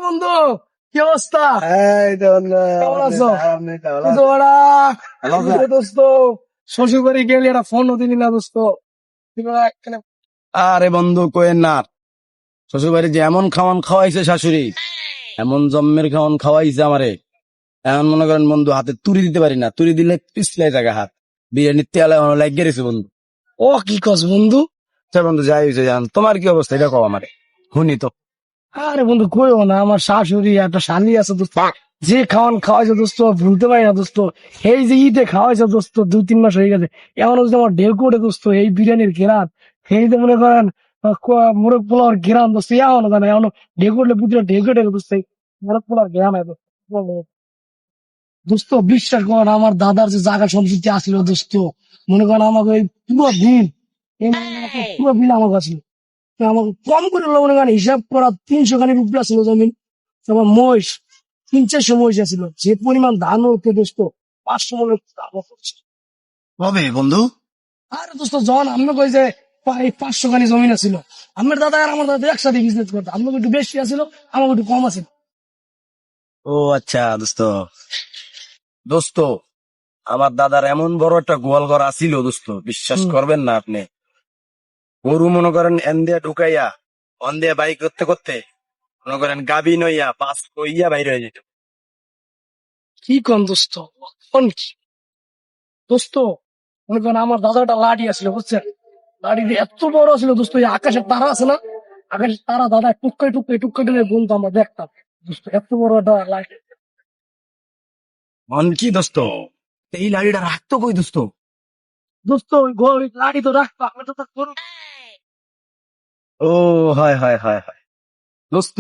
বন্ধু, কি অবস্থা? এই তো বন্ধু, কেমন আছো? আপনি তো ভালো কিন্তু আছেন? ওরা ভালো আছেন? দোস্ত শ্বশুর বাড়ি গেলে একটা ফোন দিলি না দোস্ত। তুই ওরা এখানে আরে বন্ধু কোয়েন না, শ্বশুর বাড়ি যে এমন খাওয়ান খাওয়াইছে শাশুড়ি, এমন জম্মের খাওয়ান খাওয়াইছে আমারে। এমন মনে করেন বন্ধু, হাতে তুড়ি দিতে পারি না, তুড়ি দিলে পিছলাই জায়গা হাত। বিরিয়ানির তেলে লাগ গেছে বন্ধু। ও কি কস বন্ধু? আচ্ছা বন্ধু, যাই হয়েছে জান, তোমার কি অবস্থা এটা কও আমারে, শুনি তো। আরে বন্ধু কইও না, আমার শাশুড়ি একটা শালি আছে দোস্ত, যে খাওয়ান খাওয়াইছে দোস্ত ভুলতে পারি না দোস্ত। এই যে ঈদে খাওয়াইছে দোস্ত 2-3 মাস হয়ে গেছে, এমন যদি আমার ঢেউ করে দোস্ত এই বিরিয়ানির ঘেরান, সেই যে মনে করেন মোরগ পোলাওর ঘেরান দোস্ত, এমন জানে এমন ঢেউ করলে বুঝলে ঢেউ কেটে দোস্ত এই মোরগ পোলাওর ঘেরান হয় দোস্ত। দোস্ত বিশ্বাস করেন, আমার দাদার যে জায়গা সম্পত্তি আসছিল দোস্ত, মনে করেন আমাকে ওই পুরো বিল, এই মনে করেন আপনার পুরো বিল আমার কাছে। তো আমাকে কম করে হলো মনে করেন হিসাব করা 300 খানির উপরে ছিল জমিন। তোমার মহিষ 300-400 মহিষ ছিল, যে পরিমাণ ধান হতো দোস্ত 500 মনের ধান হচ্ছে। কবে বন্ধু? আরে দোস্ত যখন আমরা কই যে 500 খানি জমিন আছিল, আমার দাদা আর আমার দাদা একসাথে বিজনেস করতো, আমাকে একটু বেশি আছিল, আমাকে একটু কম আছিল। ও আচ্ছা দোস্ত। দোস্ত, আমার দাদার এমন বড় একটা গোয়াল ঘর আছিল দোস্ত, বিশ্বাস হম। করবেন না আপনি। গরু মনে করেন এন দিয়া ঢুকাইয়া অন দিয়া বাইক করতে করতে মনে করেন গাবি নইয়া পাঁচ কইয়া বাইরে হয়ে যেত। কি কোন দোস্ত, কোন কি দোস্ত? মনে করেন আমার দাদাটা লাঠি আছিল বুঝছেন, লাঠি এত বড় ছিল দোস্ত, এই আকাশের তারা আছে না, আকাশের তারা দাদা টুকাই টুকাই টুকাই গেলে বলতো আমরা দেখতাম দোস্ত, এত বড় একটা লাঠি। মন কি দোস্ত, এই লাড়িটা রাখতো কই দোস্ত? দোস্ত ওই ওই লাঠি তো রাখতো, আমি তো তার গরু। ও, হয় হয় হয় হয় দোস্ত,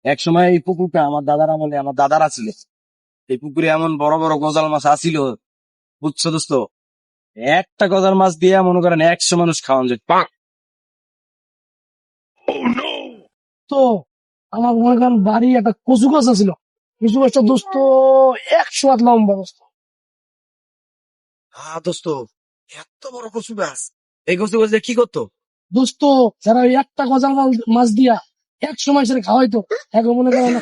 এক সময় এই পুকুরটা আমার দাদার আমলে আমার দাদারা ছিল, এই পুকুরে এমন বড় বড় গজাল মাছ আসিল, বুঝছো দোস্ত? একটা গজাল মাছ দিয়ে মনে করেন 100 মানুষ খাওয়ান যেত। তো আমার মনে করেন বাড়ি একটা কচু গাছ ছিল, কচু গাছটা দোস্ত 100 হাত লম্বা দোস্ত। হ্যাঁ দোস্ত, এত বড় কচু গাছ, এই কচু গাছ দিয়ে কি করতো? দোস্ত যারা ওই একটা গজাল মাছ দিয়া 100 মাসের খাওয়াইতো, এখন মনে করেন